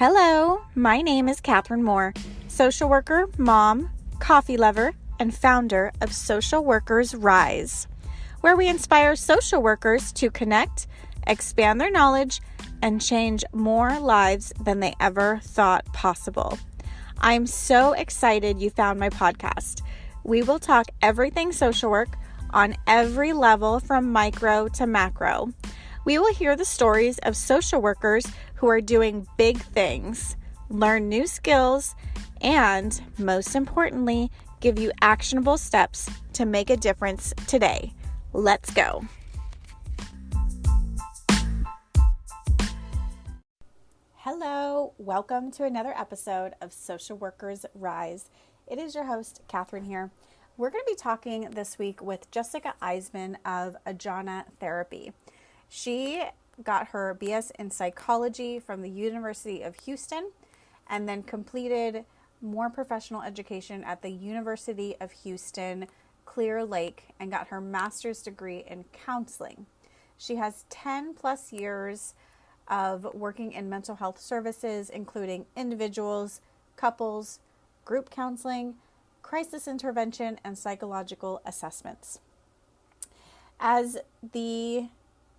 Hello, my name is Catherine Moore, social worker, mom, coffee lover, and founder of Social Workers Rise, where we inspire social workers to connect, expand their knowledge, and change more lives than they ever thought possible. I'm so excited you found my podcast. We will talk everything social work on every level from micro to macro. We will hear the stories of social workers who are doing big things, learn new skills, and most importantly, give you actionable steps to make a difference today. Let's go. Hello, welcome to another episode of Social Workers Rise. It is your host, Catherine here. We're going to be talking this week with Jessica Eisman of Ajana Therapy. She got her BS in psychology from the University of Houston and then completed more professional education at the University of Houston, Clear Lake, and got her master's degree in counseling. She has 10 plus years of working in mental health services, including individuals, couples, group counseling, crisis intervention, and psychological assessments. As the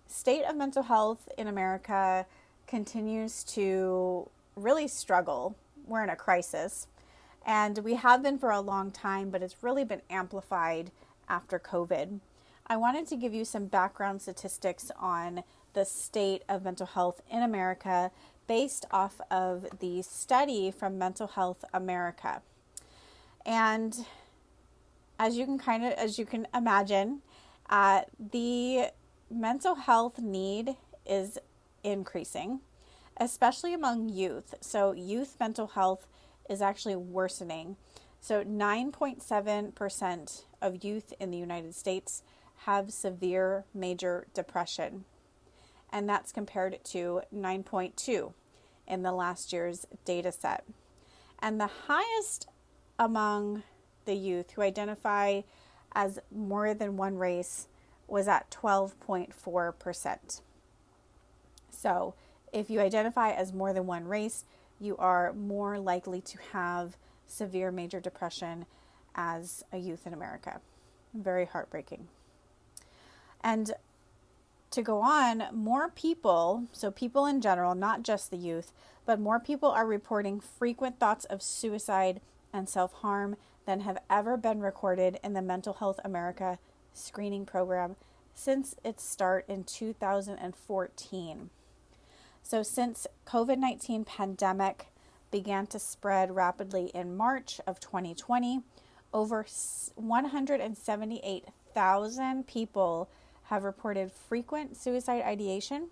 state of mental health in America continues to really struggle, we're in a crisis, and we have been for a long time, but it's really been amplified after COVID. I wanted to give you some background statistics on the state of mental health in America based off of the study from Mental Health America. And as you can imagine, the mental health need is increasing, especially among youth. So youth mental health is actually worsening. So 9.7% of youth in the United States have severe major depression. And that's compared to 9.2 in the last year's data set. And the highest among the youth who identify as more than one race was at 12.4%. So if you identify as more than one race, you are more likely to have severe major depression as a youth in America. Very heartbreaking. And to go on, more people, so people in general, not just the youth, but more people are reporting frequent thoughts of suicide and self-harm than have ever been recorded in the Mental Health America screening program since its start in 2014. So since COVID-19 pandemic began to spread rapidly in March of 2020, over 178,000 people have reported frequent suicide ideation.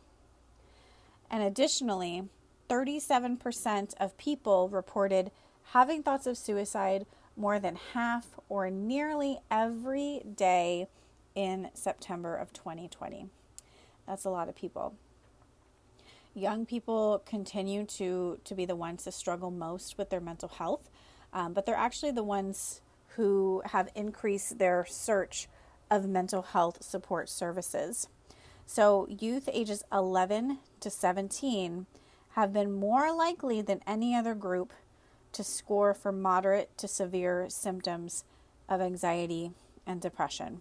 And additionally, 37% of people reported having thoughts of suicide more than half or nearly every day in September of 2020. That's a lot of people. Young people continue to be the ones to struggle most with their mental health, but they're actually the ones who have increased their search of mental health support services. So youth ages 11 to 17 have been more likely than any other group to score for moderate to severe symptoms of anxiety and depression.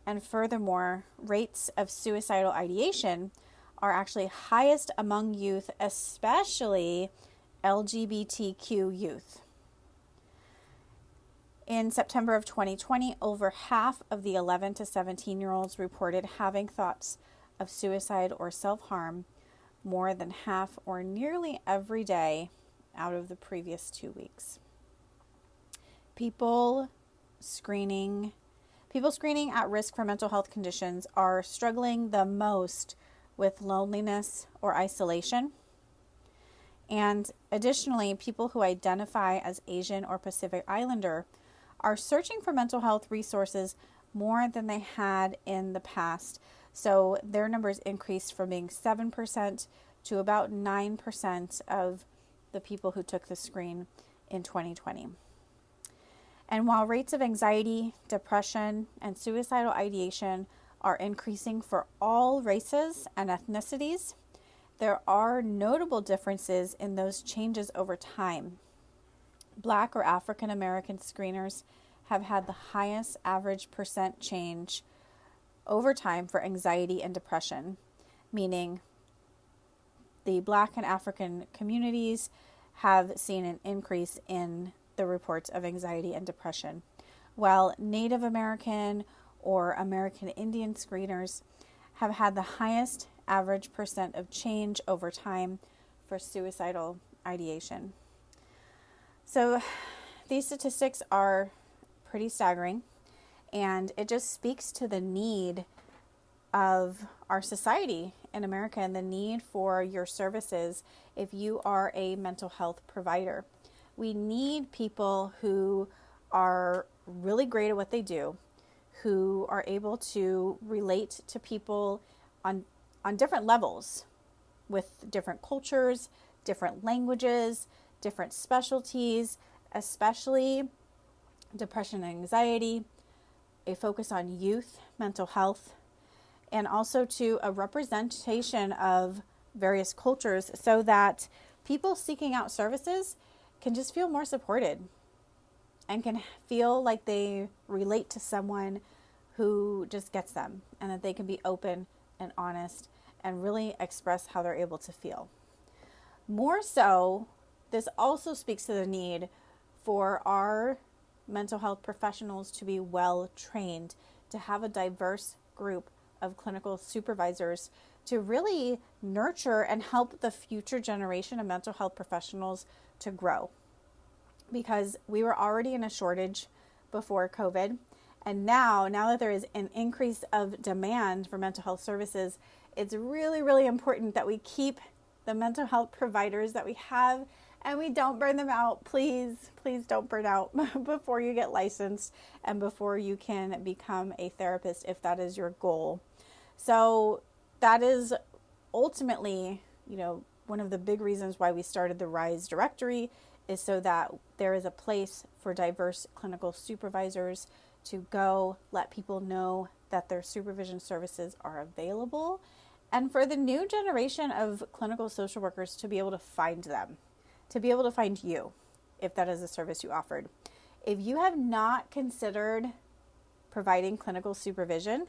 And furthermore, rates of suicidal ideation are actually highest among youth, especially LGBTQ youth. In September of 2020, over half of the 11 to 17-year-olds reported having thoughts of suicide or self-harm more than half or nearly every day out of the previous 2 weeks. People screening at risk for mental health conditions are struggling the most with loneliness or isolation. And additionally, people who identify as Asian or Pacific Islander are searching for mental health resources more than they had in the past. So their numbers increased from being 7% to about 9% of the people who took the screen in 2020. And while rates of anxiety, depression, and suicidal ideation are increasing for all races and ethnicities, there are notable differences in those changes over time. Black or African American screeners have had the highest average percent change over time for anxiety and depression, meaning the Black and African communities have seen an increase in the reports of anxiety and depression, while Native American or American Indian screeners have had the highest average percent of change over time for suicidal ideation. So these statistics are pretty staggering, and it just speaks to the need of our society in America and the need for your services if you are a mental health provider. We need people who are really great at what they do, who are able to relate to people on different levels with different cultures, different languages, different specialties, especially depression and anxiety, a focus on youth mental health, and also to a representation of various cultures so that people seeking out services can just feel more supported and can feel like they relate to someone who just gets them, and that they can be open and honest and really express how they're able to feel. More so, this also speaks to the need for our mental health professionals to be well trained, to have a diverse group of clinical supervisors to really nurture and help the future generation of mental health professionals to grow. Because we were already in a shortage before COVID, and now that there is an increase of demand for mental health services, it's really, really important that we keep the mental health providers that we have and we don't burn them out. Please don't burn out before you get licensed and before you can become a therapist if that is your goal. So that is ultimately, one of the big reasons why we started the RISE directory, is so that there is a place for diverse clinical supervisors to go let people know that their supervision services are available, and for the new generation of clinical social workers to be able to find them, to be able to find you if that is a service you offered. If you have not considered providing clinical supervision,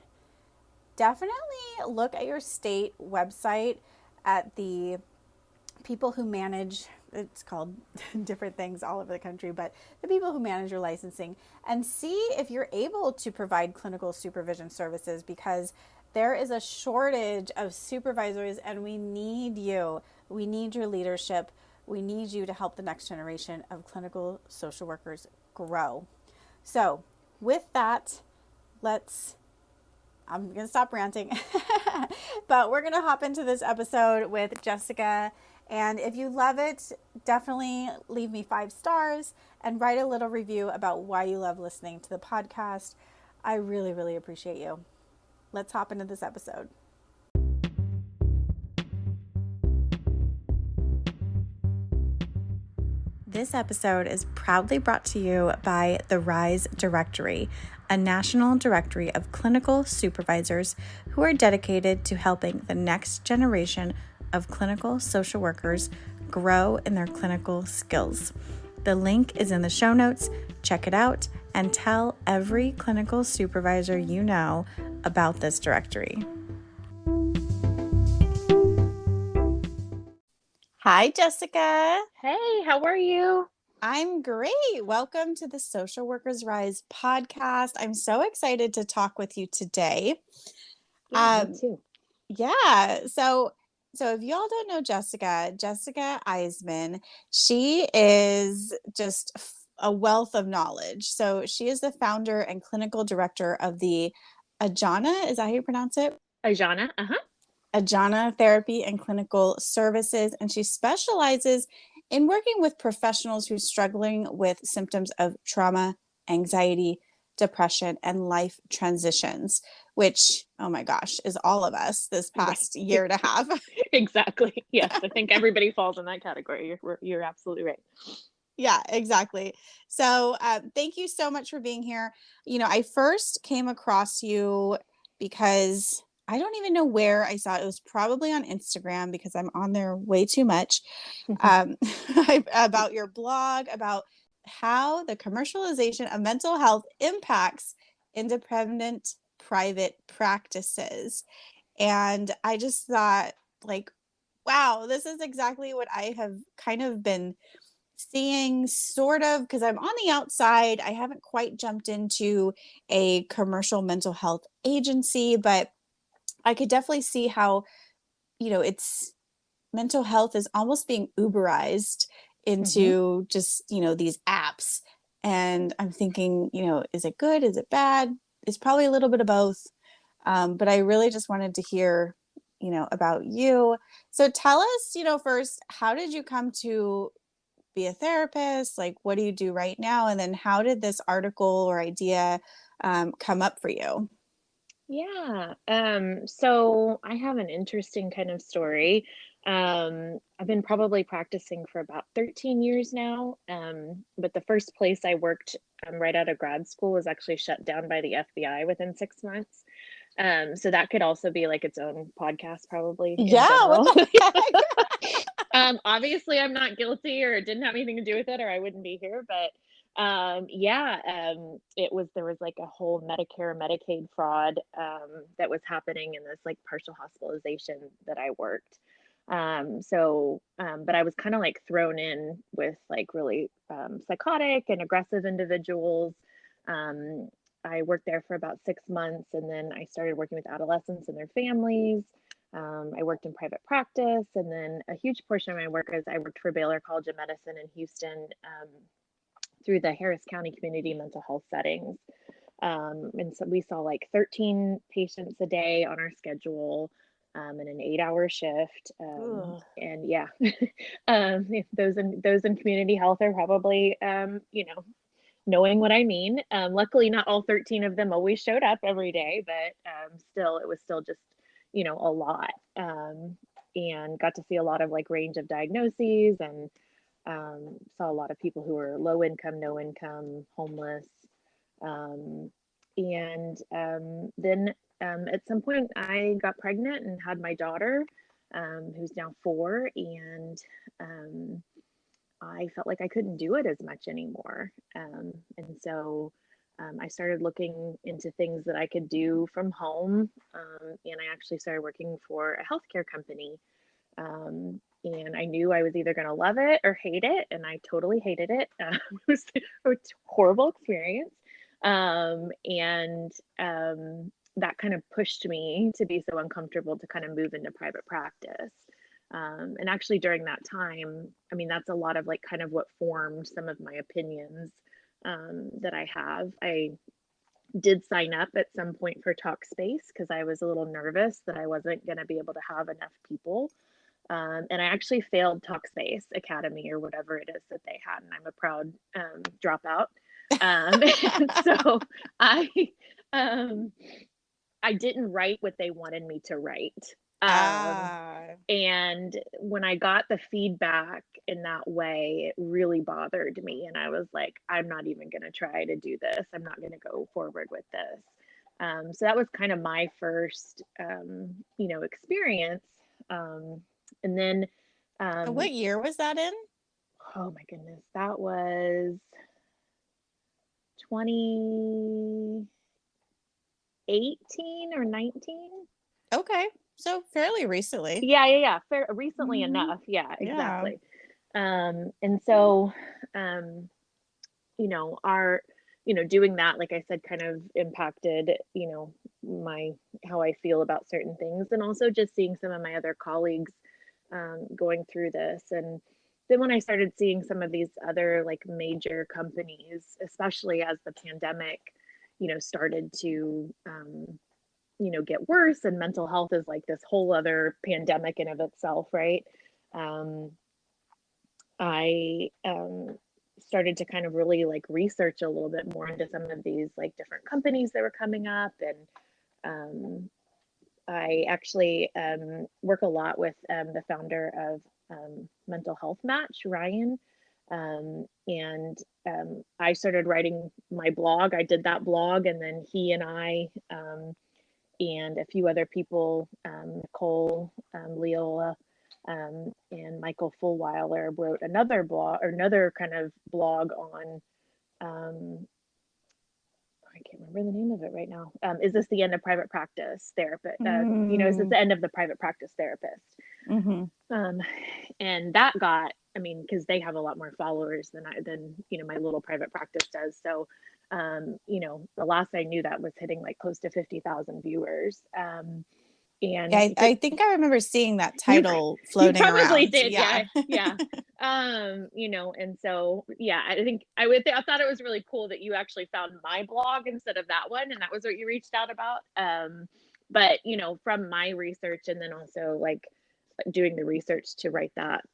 definitely look at your state website at the people who manage, it's called different things all over the country, but the people who manage your licensing, and see if you're able to provide clinical supervision services, because there is a shortage of supervisors and we need you. We need your leadership. We need you to help the next generation of clinical social workers grow. So with that, I'm going to stop ranting, but we're going to hop into this episode with Jessica. And if you love it, definitely leave me 5 stars and write a little review about why you love listening to the podcast. I really, really appreciate you. Let's hop into this episode. This episode is proudly brought to you by the RISE Directory, a national directory of clinical supervisors who are dedicated to helping the next generation of clinical social workers grow in their clinical skills. The link is in the show notes. Check it out and tell every clinical supervisor you know about this directory. Hi, Jessica. Hey, how are you? I'm great. Welcome to the Social Workers Rise podcast. I'm so excited to talk with you today. Yeah, me too. Yeah. So if y'all don't know Jessica Eisman, she is just a wealth of knowledge. So she is the founder and clinical director of the Ajana, is that how you pronounce it? Ajana, Ajana Therapy and Clinical Services, and she specializes in working with professionals who are struggling with symptoms of trauma, anxiety, depression, and life transitions, which, oh my gosh, is all of us this past year and a half. Exactly. Yes, I think everybody falls in that category. You're absolutely right. Yeah, exactly. So thank you so much for being here. I first came across you because I don't even know where I saw it. It was probably on Instagram because I'm on there way too much. Um, about your blog, about how the commercialization of mental health impacts independent private practices. And I just thought, like, wow, this is exactly what I have kind of been seeing, sort of, because I'm on the outside. I haven't quite jumped into a commercial mental health agency, but I could definitely see how, it's mental health is almost being Uberized Mm-hmm. into just, these apps. And I'm thinking, is it good? Is it bad? It's probably a little bit of both. But I really just wanted to hear, about you. So tell us, first, how did you come to be a therapist? Like, what do you do right now? And then how did this article or idea come up for you? Yeah. So I have an interesting kind of story. I've been probably practicing for about 13 years now. But the first place I worked right out of grad school was actually shut down by the FBI within 6 months. So that could also be like its own podcast, probably in Yeah, what general. the heck? Obviously, I'm not guilty or it didn't have anything to do with it, or I wouldn't be here. But yeah, it was there was like a whole Medicare Medicaid fraud that was happening in this like partial hospitalization that I worked. But I was kind of like thrown in with like really psychotic and aggressive individuals. Um, I worked there for about 6 months, and then I started working with adolescents and their families. I worked in private practice, and then a huge portion of my work is I worked for Baylor College of Medicine in Houston through the Harris County community mental health settings. And so we saw like 13 patients a day on our schedule in an 8-hour shift. Ugh. And yeah, those in community health are probably, knowing what I mean. Luckily, not all 13 of them always showed up every day, but still, it was still just, a lot. And got to see a lot of like range of diagnoses and saw a lot of people who were low income, no income, homeless. Um, and then at some point, I got pregnant and had my daughter, who's now 4. And I felt like I couldn't do it as much anymore. And so I started looking into things that I could do from home. And I actually started working for a healthcare company. And I knew I was either going to love it or hate it. And I totally hated it. It was a horrible experience. And that kind of pushed me to be so uncomfortable to kind of move into private practice. And actually, during that time, I mean, that's a lot of like kind of what formed some of my opinions that I have. I did sign up at some point for Talkspace because I was a little nervous that I wasn't going to be able to have enough people. And I actually failed Talkspace Academy or whatever it is that they had, and I'm a proud dropout. And so I um, I didn't write what they wanted me to write. Um, Ah, and when I got the feedback in that way, it really bothered me. And I was like, I'm not even going to try to do this. I'm not going to go forward with this. So that was kind of my first, experience. And then, and um, what year was that in? oh my goodness, that was 2018 or 19. Okay, so fairly recently. Yeah. Recently Hmm. enough. Yeah, Yeah. exactly. And so, um, our, doing that, like I said, kind of impacted, my, how I feel about certain things. And also just seeing some of my other colleagues, going through this. And then when I started seeing some of these other like major companies, especially as the pandemic, started to, get worse, and mental health is like this whole other pandemic in of itself, right? Um, I started to kind of really like research a little bit more into some of these like different companies that were coming up. And um, I actually work a lot with the founder of Mental Health Match, Ryan. And I started writing my blog. I did that blog, and then he and I and a few other people, Nicole Leola, and Michael Fulweiler wrote another blog, or another kind of blog on, I can't remember the name of it right now. Is this the end of private practice therapist? Is this the end of the private practice therapist? Mm-hmm. And that got, I mean, because they have a lot more followers than my little private practice does. So, the last I knew, that was hitting like close to 50,000 viewers. And Yeah, I think I remember seeing that you title you floating probably around. did, Yeah. yeah. And so yeah, I think I thought it was really cool that you actually found my blog instead of that one, and that was what you reached out about. But from my research, and then also like doing the research to write that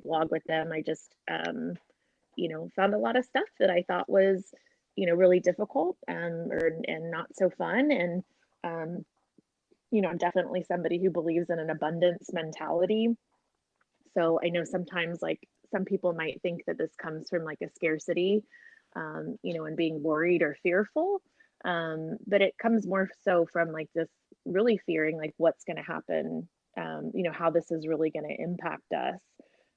blog with them, I just found a lot of stuff that I thought was really difficult, and not so fun. And I'm definitely somebody who believes in an abundance mentality. So I know sometimes, like, some people might think that this comes from like a scarcity, and being worried or fearful. But it comes more so from like this really fearing like what's going to happen, how this is really going to impact us,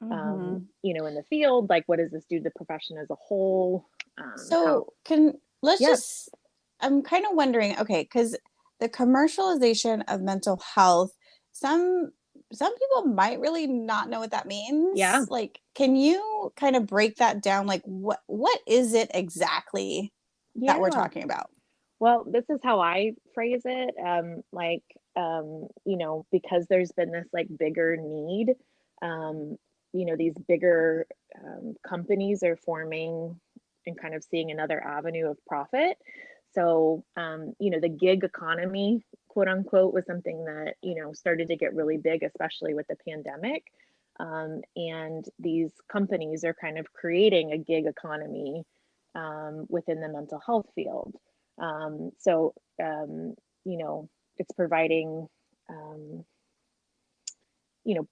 Mm-hmm. in the field. Like, what does this do to the profession as a whole? How, So yeah, I'm kind of wondering, okay, because the commercialization of mental health, some people might really not know what that yeah, means. Like, can you kind of break that down? Like, what is it exactly that we're yeah. talking about? Well, this is how I phrase it. Because there's been this like bigger need, these bigger companies are forming and kind of seeing another avenue of profit. So, the gig economy, quote unquote, was something that, started to get really big, especially with the pandemic. And these companies are kind of creating a gig economy within the mental health field. So, it's providing, um, you know,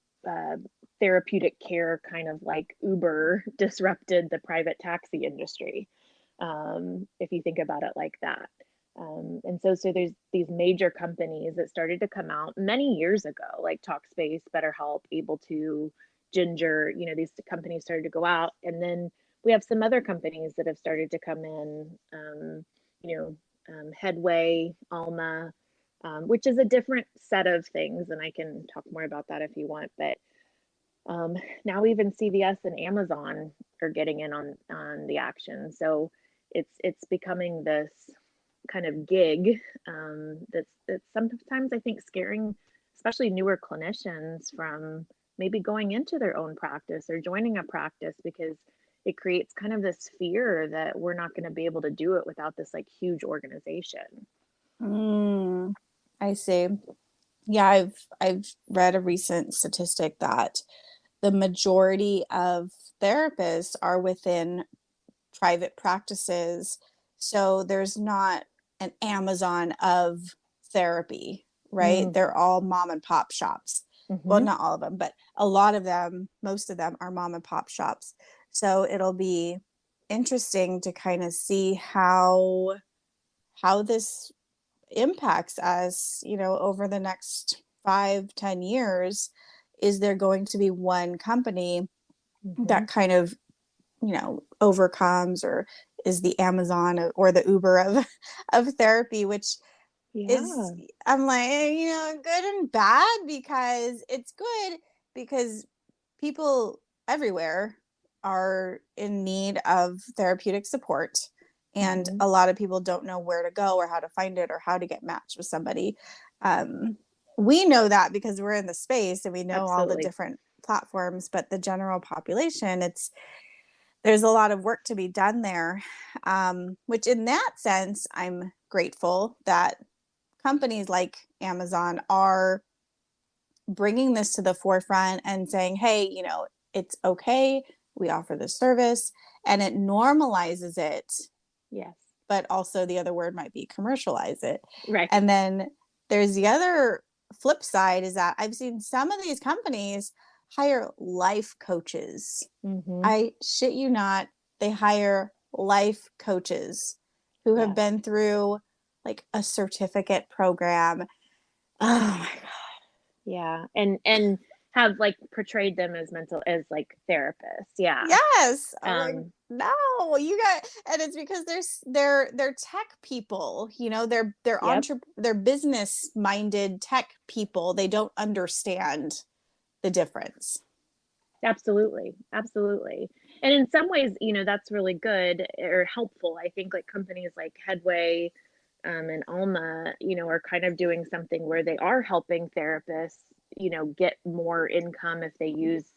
therapeutic care, kind of like Uber disrupted the private taxi industry, if you think about it like that. And so there's these major companies that started to come out many years ago, like Talkspace, BetterHelp, Able to, Ginger. These companies started to go out, and then we have some other companies that have started to come in. Headway, Alma, which is a different set of things, and I can talk more about that if you want. But now even CVS and Amazon are getting in on the action. So it's becoming this kind of gig, that's sometimes, I think, scaring, especially newer clinicians, from maybe going into their own practice or joining a practice, because it creates kind of this fear that we're not going to be able to do it without this like huge organization. I see. Yeah, I've read a recent statistic that the majority of therapists are within private practices. So there's not an Amazon of therapy, right? Mm, They're all mom and pop shops. Well, mm-hmm. not all of them, but a lot of them, most of them are mom and pop shops. So it'll be interesting to kind of see how this impacts us, over the next 5-10 years. Is there going to be one company Mm-hmm. that kind of overcomes, or is the Amazon or the Uber of therapy, which is, Yeah. I'm like, good and bad, because it's good because people everywhere are in need of therapeutic support, and Mm-hmm. a lot of people don't know where to go or how to find it or how to get matched with somebody. We know that because we're in the space and we know all the Absolutely. different platforms, but the general population, there's a lot of work to be done there. Which, in that sense, I'm grateful that companies like Amazon are bringing this to the forefront and saying, hey, it's okay. We offer this service, and it normalizes it. Yes. But also, the other word might be commercialize it. Right. And then there's the other flip side, is that I've seen some of these companies hire life coaches. Mm-hmm. I shit you not, they hire life coaches who have Yes. been through like a certificate program. Oh my Yeah. And have like portrayed them as like therapists. Yeah. Yes. I'm like, Um, no, you got, and it's because they're tech people, yep. they're business minded tech people. They don't understand the difference. Absolutely. Absolutely. And in some ways, that's really good or helpful. I think like companies like Headway, and Alma, are kind of doing something where they are helping therapists, get more income if they use,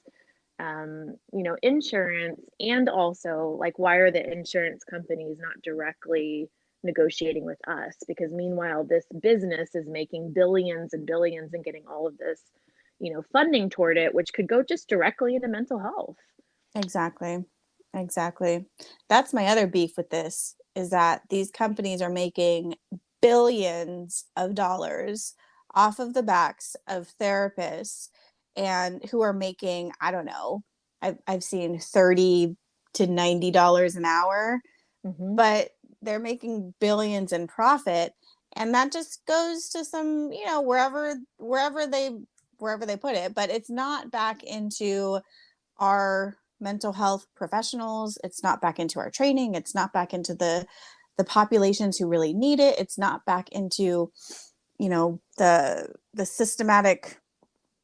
insurance. And also, like, why are the insurance companies not directly negotiating with us? Because meanwhile, this business is making billions and billions and getting all of this, funding toward it, which could go just directly into mental health. Exactly. Exactly. That's my other beef with this is that these companies are making billions of dollars off of the backs of therapists and who are making, I don't know, I've seen 30 to $90 an hour, Hmm. but they're making billions in profit. And that just goes to some, wherever they put it, but it's not back into our mental health professionals. It's not back into our training. It's not back into the populations who really need it. It's not back into, the systematic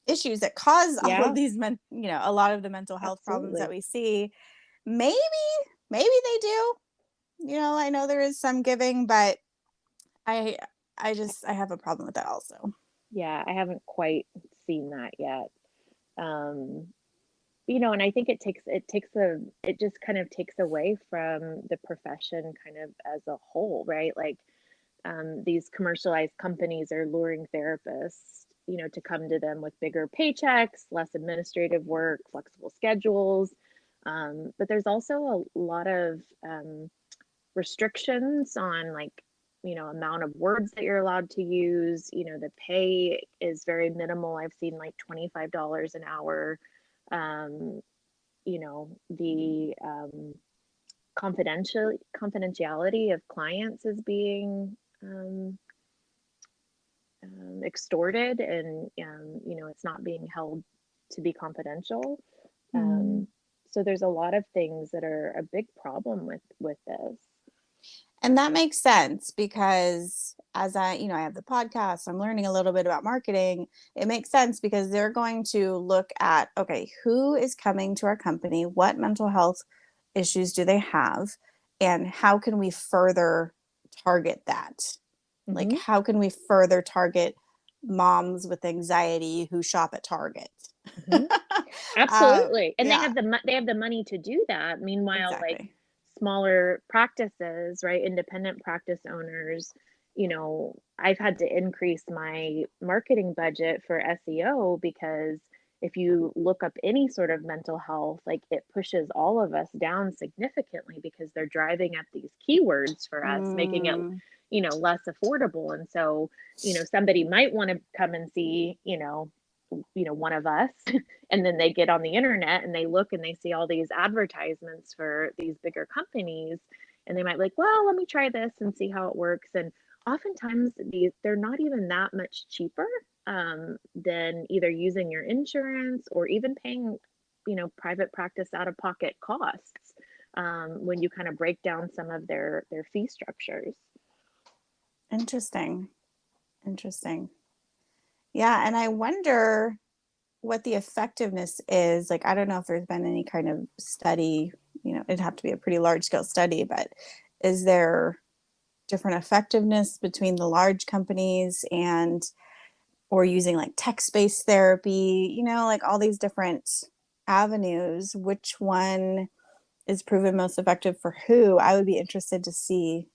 issues that cause all of Yeah, these a lot of the mental health problems that absolutely. we see. Maybe, maybe they do. I know there is some giving, but I I have a problem with that also. Yeah, I haven't quite seen that yet. Um, and I think it just kind of takes away from the profession kind of as a whole, right? Like, these commercialized companies are luring therapists, to come to them with bigger paychecks, less administrative work, flexible schedules. But there's also a lot of, restrictions on, like, amount of words that you're allowed to use. The pay is very minimal. I've seen like $25 an hour. um, the, confidentiality of clients is being, extorted, and, it's not being held to be confidential. Mm. um, so there's a lot of things that are a big problem with this. And that makes sense because as I have the podcast, I'm learning a little bit about marketing. It makes sense because they're going to look at, okay, who is coming to our company? What mental health issues do they have? And how can we further target that? Like, Hmm. how can we further target moms with anxiety who shop at Target? Hmm. Absolutely. And Yeah, they have the money to do that. Meanwhile, like, exactly. smaller practices, right? Independent practice owners, I've had to increase my marketing budget for SEO because if you look up any sort of mental health, like, it pushes all of us down significantly because they're driving up these keywords for us, making it, Mm, less affordable. And so, somebody might want to come and see, one of us, and then they get on the internet and they look and they see all these advertisements for these bigger companies, and they might be like, well, let me try this and see how it works. And oftentimes they're not even that much cheaper, than either using your insurance or even paying, private practice out of pocket costs, when you kind of break down some of their fee structures. interesting. Interesting. Yeah, and I wonder what the effectiveness is. Like, I don't know if there's been any kind of study, it'd have to be a pretty large scale study, but is there different effectiveness between the large companies and or using like text-based therapy, like all these different avenues, which one is proven most effective for who? I would be interested to see,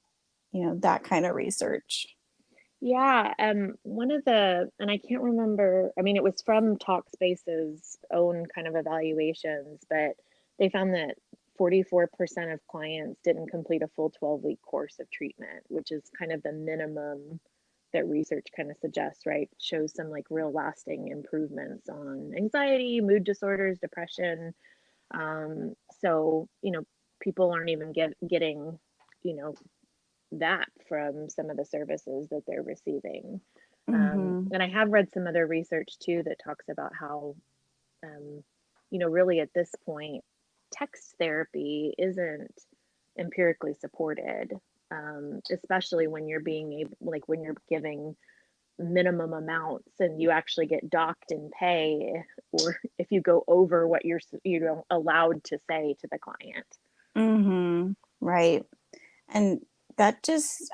that kind of research. Yeah, one of the, and I can't remember, I mean, it was from Talkspace's own kind of evaluations, but they found that 44% of clients didn't complete a full 12-week course of treatment, which is kind of the minimum that research kind of suggests, right? Shows some like real lasting improvements on anxiety, mood disorders, depression. So, people aren't even getting, you know, that from some of the services that they're receiving. Mm-hmm. And I have read some other research too that talks about how, really at this point, text therapy isn't empirically supported, especially when you're being able, like when you're giving minimum amounts and you actually get docked in pay, or if you go over what you're allowed to say to the client. Mm-hmm. Right. And that just,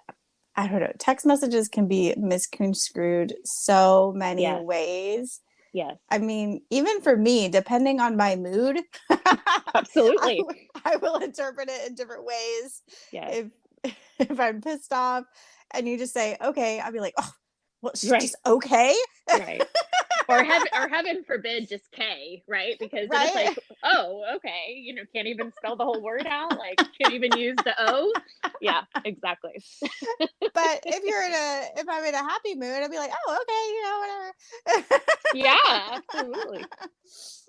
I don't know, text messages can be misconstrued so many Yes. ways. Yes. I mean, even for me, depending on my mood, Absolutely. I will interpret it in different ways. Yes. If if I'm pissed off and you just say, okay, I'll be like, oh, well, she's Right. just okay. Right. Or heaven forbid, just K, right? Because then it's Right? like, oh, okay, can't even spell the whole word out, like can't even use the O. Yeah, exactly. But if I'm in a happy mood, I'll be like, oh, okay, whatever. Yeah, absolutely.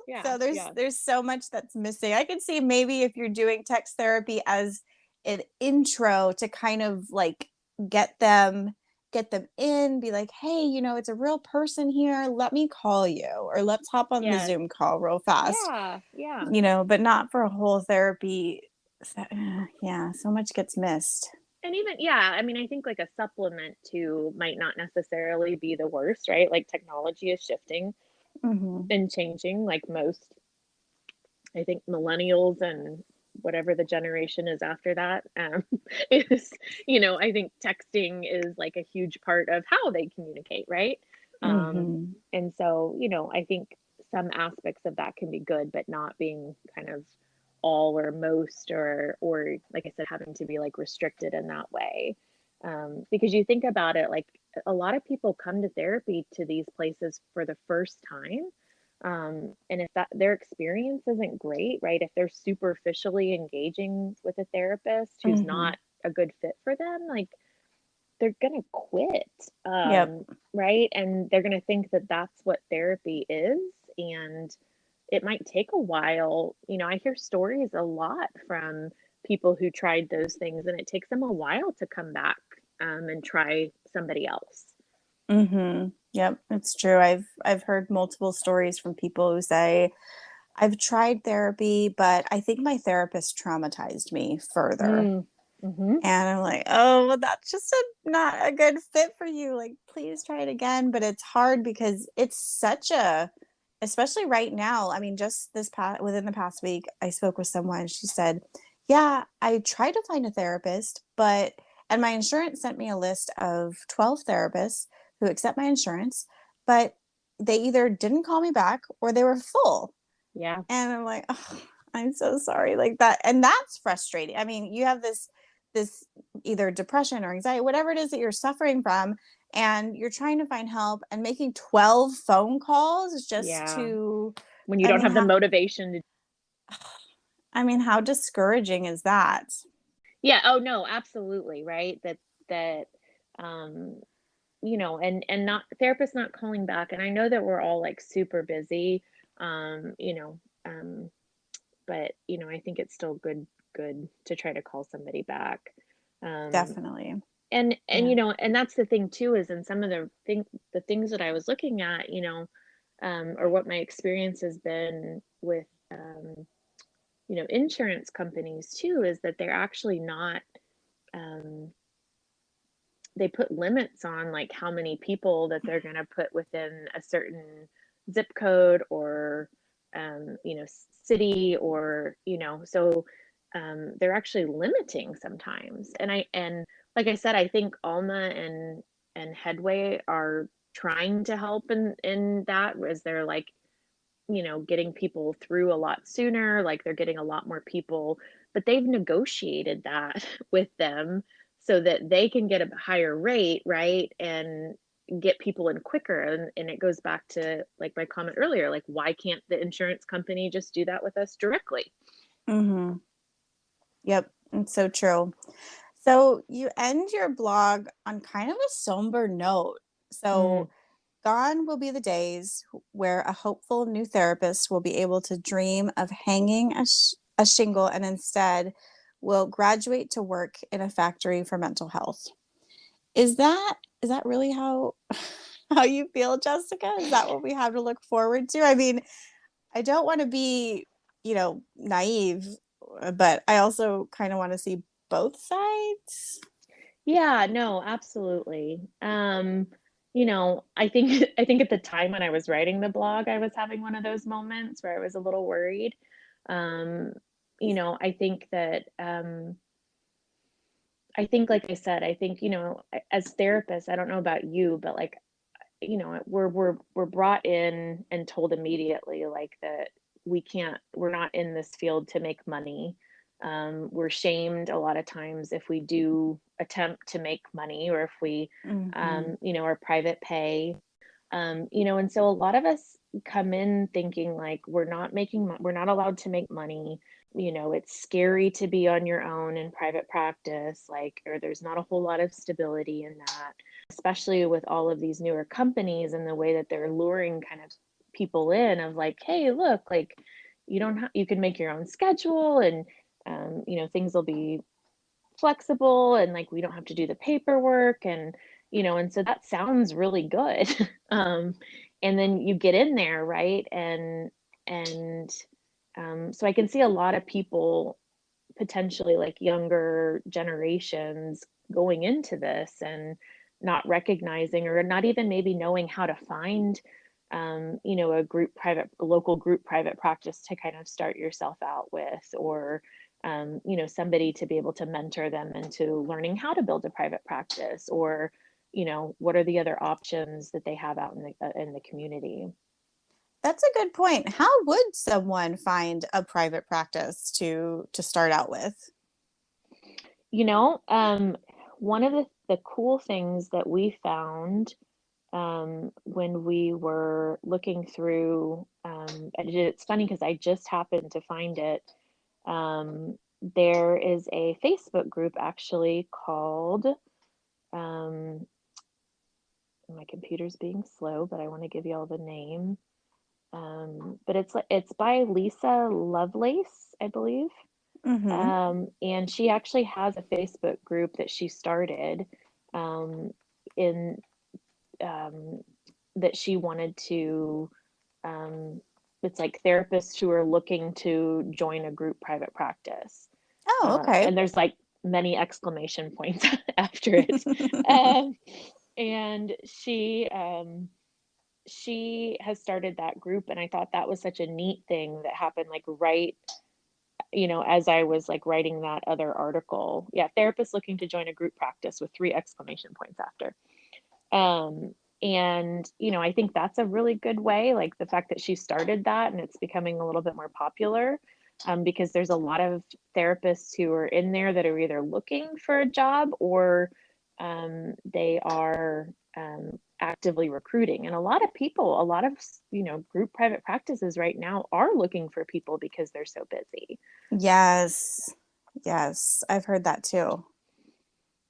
Yeah, So there's yeah, there's so much that's missing. I could see maybe if you're doing text therapy as an intro to kind of like get them in, be like, hey, it's a real person here. Let me call you, or let's hop on the yes, Zoom call real fast. yeah, yeah. But not for a whole therapy. Yeah, so much gets missed. And even, yeah, I mean, I think like a supplement to might not necessarily be the worst, right? Like technology is shifting Mm-hmm. and changing, like most, I think millennials and whatever the generation is after that, is, I think texting is like a huge part of how they communicate, right? Um, Mm-hmm. and so, I think some aspects of that can be good, but not being kind of all or most, or like I said, having to be like restricted in that way. Because you think about it, like a lot of people come to therapy to these places for the first time, and if that their experience isn't great, right? If they're superficially engaging with a therapist who's Mm-hmm. not a good fit for them, like they're gonna quit, Yep. right? And they're gonna think that that's what therapy is, and it might take a while. I hear stories a lot from people who tried those things, and it takes them a while to come back, and try somebody else. Mm-hmm. Yep, it's true. I've heard multiple stories from people who say, I've tried therapy, but I think my therapist traumatized me further. Mm, mm-hmm. And I'm like, oh, well, that's just not a good fit for you. Like, please try it again. But it's hard because it's such especially right now. I mean, just within the past week, I spoke with someone. She said, yeah, I tried to find a therapist, and my insurance sent me a list of 12 therapists who accept my insurance, but they either didn't call me back or they were full. Yeah. And I'm like, oh, I'm so sorry. Like that. And that's frustrating. I mean, you have this either depression or anxiety, whatever it is that you're suffering from, and you're trying to find help, and making 12 phone calls just Yeah. to, When you I don't mean, have the motivation to. how discouraging is that? Yeah, oh no, absolutely, right? That um and not therapists not calling back. And I know that we're all like super busy, um, you know, um, but I think it's still good to try to call somebody back. Um, Definitely. and Yeah. and that's the thing too, is in some of the things that I was looking at, or what my experience has been with, insurance companies too, is that they're actually not, um, they put limits on like how many people that they're going to put within a certain zip code, or city, or so they're actually limiting sometimes. And like I said, I think Alma and Headway are trying to help in that, as they're like, getting people through a lot sooner, like they're getting a lot more people, but they've negotiated that with them so that they can get a higher rate, right? And get people in quicker. And it goes back to like my comment earlier, like, why can't the insurance company just do that with us directly? Mm-hmm. Yep. It's so true. So you end your blog on kind of a somber note. Mm, So gone will be the days where a hopeful new therapist will be able to dream of hanging a shingle, and instead will graduate to work in a factory for mental health. Is that really how how you feel, Jessica? Is that what we have to look forward to? I mean, I don't want to be, naive, but I also kind of want to see both sides. Yeah, no, absolutely. I think I think at the time when I was writing the blog, I was having one of those moments where I was a little worried. Um, I think that I think like I said, I think, as therapists, I don't know about you, but like, we're brought in and told immediately like that we're not in this field to make money. We're shamed a lot of times if we do attempt to make money, or if we Mm-hmm. are private pay. And so a lot of us come in thinking like we're not allowed to make money. It's scary to be on your own in private practice, like, or there's not a whole lot of stability in that, especially with all of these newer companies and the way that they're luring kind of people in of like, hey, look, like you can make your own schedule, and things will be flexible, and like we don't have to do the paperwork, and so that sounds really good. And then you get in there, right? And so I can see a lot of people, potentially like younger generations, going into this and not recognizing, or not even maybe knowing how to find a local group private practice to kind of start yourself out with, or somebody to be able to mentor them into learning how to build a private practice, or what are the other options that they have out in the community. That's a good point. How would someone find a private practice to start out with? You know, um, One of the cool things that we found when we were looking through, it's funny because I just happened to find it. There is a Facebook group actually called, um, my computer's being slow, but I want to give you all the name. But it's by Lisa Lovelace, I believe. Mm-hmm. And she actually has a Facebook group that she started, um, in um, that she wanted to. Um, it's like therapists who are looking to join a group private practice, Oh, okay. and there's like many exclamation points after it. Um, and she has started that group, and I thought that was such a neat thing that happened like right, as I was like writing that other article. Yeah, therapists looking to join a group practice with three exclamation points after. Um, and I think that's a really good way, like the fact that she started that and it's becoming a little bit more popular, because there's a lot of therapists who are in there that are either looking for a job, or they are actively recruiting. And a lot of people, a lot of group private practices right now are looking for people because they're so busy. Yes. Yes, I've heard that too.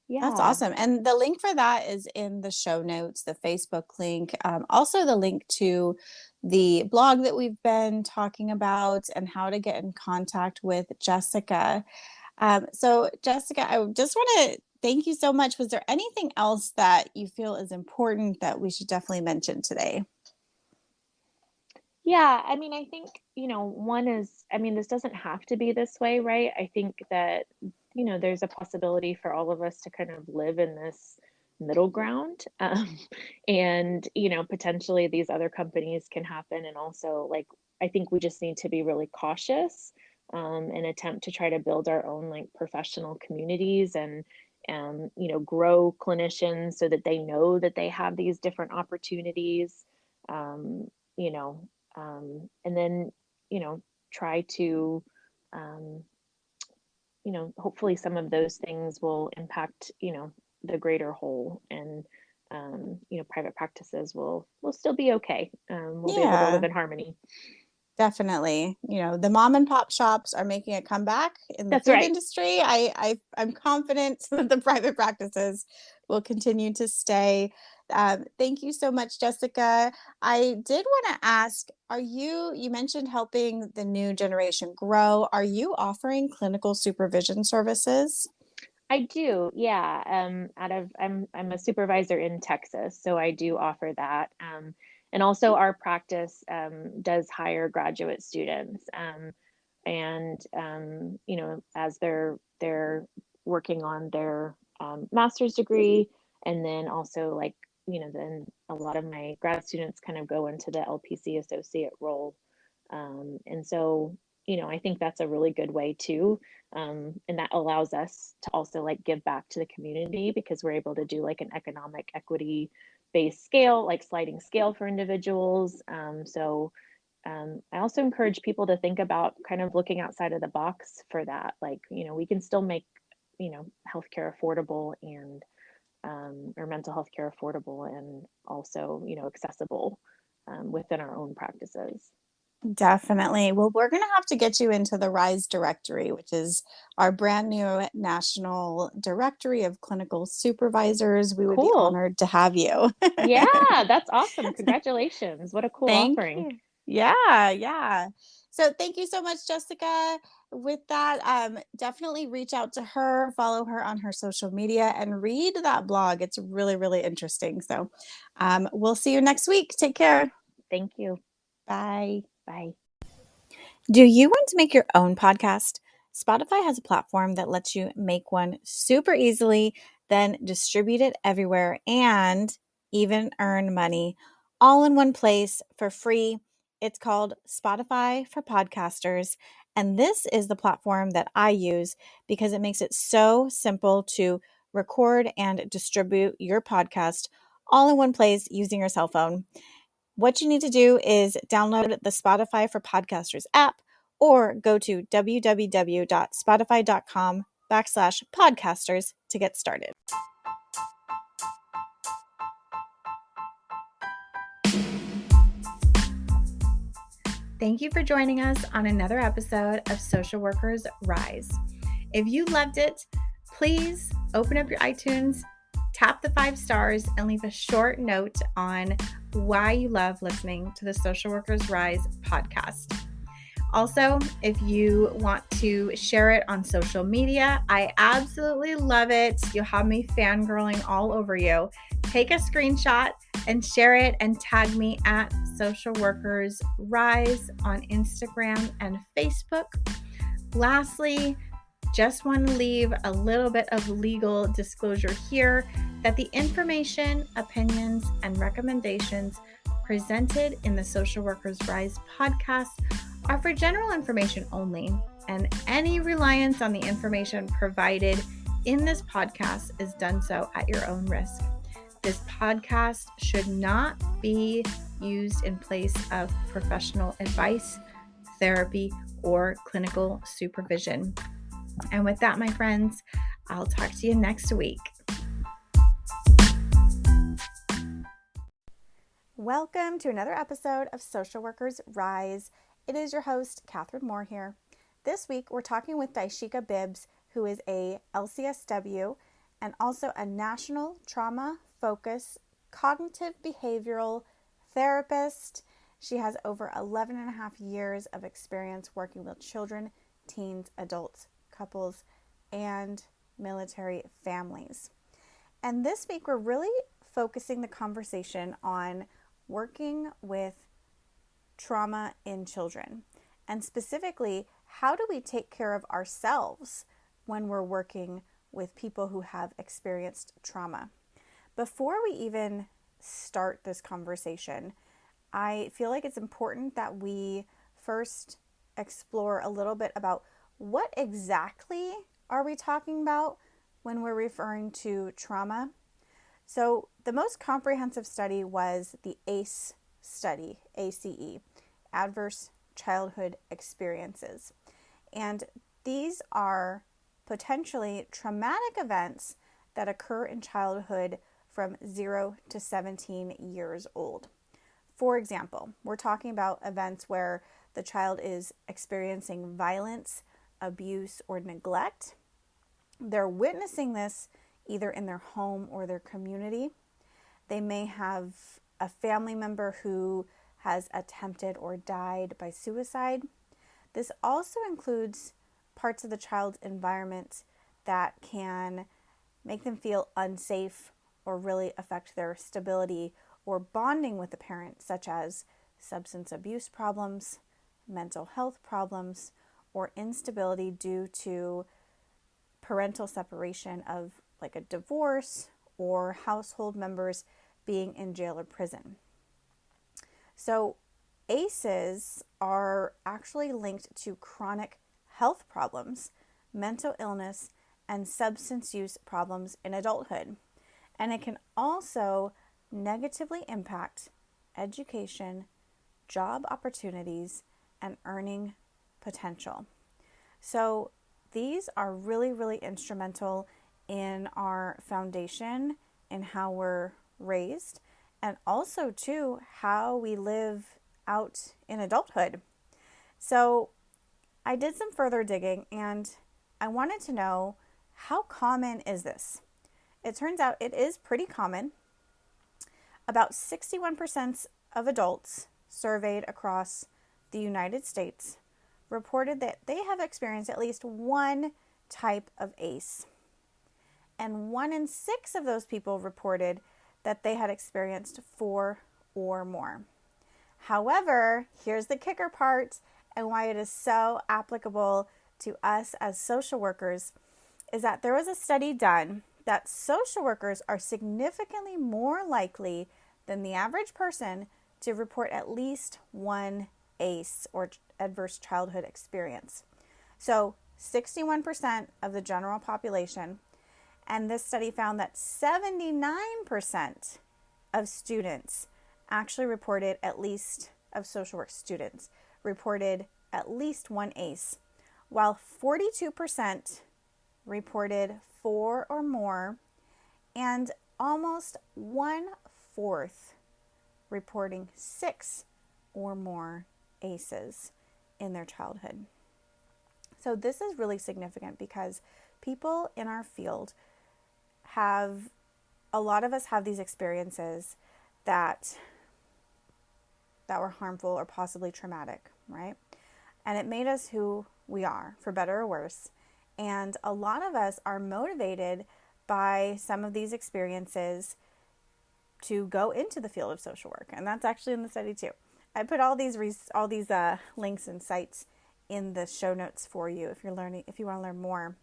That's Yeah. awesome. And the link for that is in the show notes, the Facebook link. Also, the link to the blog that we've been talking about and how to get in contact with Jessica. So, Jessica, I just want to thank you so much. Was there anything else that you feel is important that we should definitely mention today? Yeah, I mean, I think, one is, I mean, this doesn't have to be this way, right? I think that, there's a possibility for all of us to kind of live in this middle ground. And, potentially these other companies can happen. And also, like, I think we just need to be really cautious, and attempt to try to build our own like professional communities, and, grow clinicians so that they know that they have these different opportunities. Um, you know, and then try to, um, hopefully some of those things will impact the greater whole, and private practices will still be okay. We'll be able to live Yeah, in harmony. definitely. The mom and pop shops are making a comeback in the That's food right. industry. I'm confident that the private practices will continue to stay. Thank you so much, Jessica. I did want to ask, you mentioned helping the new generation grow. Are you offering clinical supervision services? I do, yeah. I'm a supervisor in Texas, so I do offer that. And also our practice does hire graduate students. And as they're working on their master's degree, and then also then a lot of my grad students kind of go into the LPC associate role. And so, I think that's a really good way too. And that allows us to also like give back to the community because we're able to do like an economic equity based scale, like sliding scale for individuals. I also encourage people to think about kind of looking outside of the box for that. Like, we can still make, healthcare affordable and or mental health care affordable and also, accessible within our own practices. Definitely. Well, we're going to have to get you into the RISE directory, which is our brand new national directory of clinical supervisors. We would be Cool. honored to have you. Yeah, that's awesome. Congratulations. What a cool Thank offering. you. Yeah. So thank you so much, Jessica. With that, definitely reach out to her, follow her on her social media, and read that blog. It's really, really interesting. So we'll see you next week. Take care. Thank you. Bye. Bye. Do you want to make your own podcast? Spotify has a platform that lets you make one super easily, then distribute it everywhere and even earn money all in one place for free. It's called Spotify for Podcasters. And this is the platform that I use because it makes it so simple to record and distribute your podcast all in one place using your cell phone. What you need to do is download the Spotify for Podcasters app or go to www.spotify.com/podcasters to get started. Thank you for joining us on another episode of Social Workers Rise. If you loved it, please open up your iTunes, tap the 5 stars, and leave a short note on why you love listening to the Social Workers Rise podcast. Also, if you want to share it on social media, I absolutely love it. You'll have me fangirling all over you. Take a screenshot and share it and tag me at Social Workers Rise on Instagram and Facebook. Lastly, just want to leave a little bit of legal disclosure here that the information, opinions, and recommendations presented in the Social Workers Rise podcast are for general information only, and any reliance on the information provided in this podcast is done so at your own risk. This podcast should not be used in place of professional advice, therapy, or clinical supervision. And with that, my friends, I'll talk to you next week. Welcome to another episode of Social Workers Rise. It is your host, Catherine Moore here. This week, we're talking with Daishika Bibbs, who is a LCSW and also a National Trauma Focus Cognitive Behavioral Therapist. She has over 11 and a half years of experience working with children, teens, adults, couples, and military families. And this week, we're really focusing the conversation on working with trauma in children. And specifically, how do we take care of ourselves when we're working with people who have experienced trauma? Before we even start this conversation, I feel like it's important that we first explore a little bit about what exactly are we talking about when we're referring to trauma. So the most comprehensive study was the ACE study, ACE, Adverse Childhood Experiences. And these are potentially traumatic events that occur in childhood from 0 to 17 years old. For example, we're talking about events where the child is experiencing violence, abuse, or neglect. They're witnessing this either in their home or their community. They may have a family member who has attempted or died by suicide. This also includes parts of the child's environment that can make them feel unsafe or really affect their stability or bonding with the parent, such as substance abuse problems, mental health problems, or instability due to parental separation of like a divorce or household members being in jail or prison. So ACEs are actually linked to chronic health problems, mental illness, and substance use problems in adulthood. And it can also negatively impact education, job opportunities, and earning potential. So these are really, really instrumental in our foundation, in how we're raised, and also too how we live out in adulthood. So I did some further digging and I wanted to know, how common is this? It turns out it is pretty common. About 61% of adults surveyed across the United States reported that they have experienced at least one type of ACE. And 1 in 6 of those people reported that they had experienced 4 or more. However, here's the kicker part and why it is so applicable to us as social workers, is that there was a study done that social workers are significantly more likely than the average person to report at least one ACE or adverse childhood experience. So 61% of the general population, and this study found that 79% of students actually reported of social work students reported at least one ACE, while 42% reported 4 or more, and almost 1/4 reporting 6 or more ACEs in their childhood. So this is really significant because people in our field a lot of us have these experiences that were harmful or possibly traumatic, right? And it made us who we are, for better or worse. And a lot of us are motivated by some of these experiences to go into the field of social work. And that's actually in the study too. I put all these links and sites in the show notes for you if you want to learn more.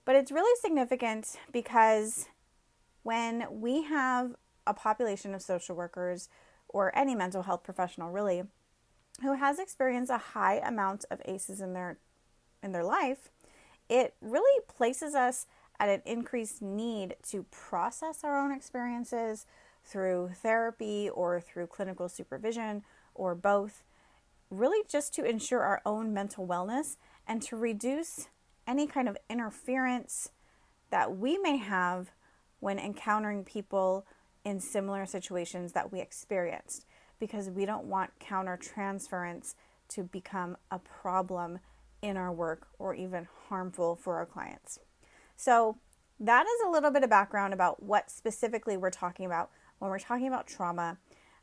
But it's really significant because when we have a population of social workers or any mental health professional really who has experienced a high amount of ACEs in their life, it really places us at an increased need to process our own experiences through therapy or through clinical supervision or both, really just to ensure our own mental wellness and to reduce any kind of interference that we may have when encountering people in similar situations that we experienced, because we don't want countertransference to become a problem in our work or even harmful for our clients. So that is a little bit of background about what specifically we're talking about when we're talking about trauma,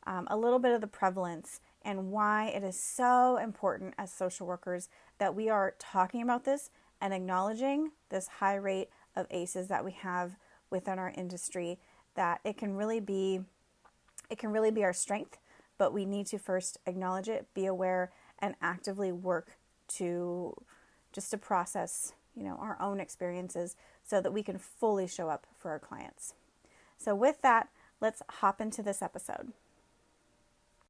a little bit of the prevalence and why it is so important as social workers that we are talking about this and acknowledging this high rate of ACEs that we have within our industry, that it can really be our strength, but we need to first acknowledge it, be aware, and actively work to process, our own experiences so that we can fully show up for our clients. So with that, let's hop into this episode.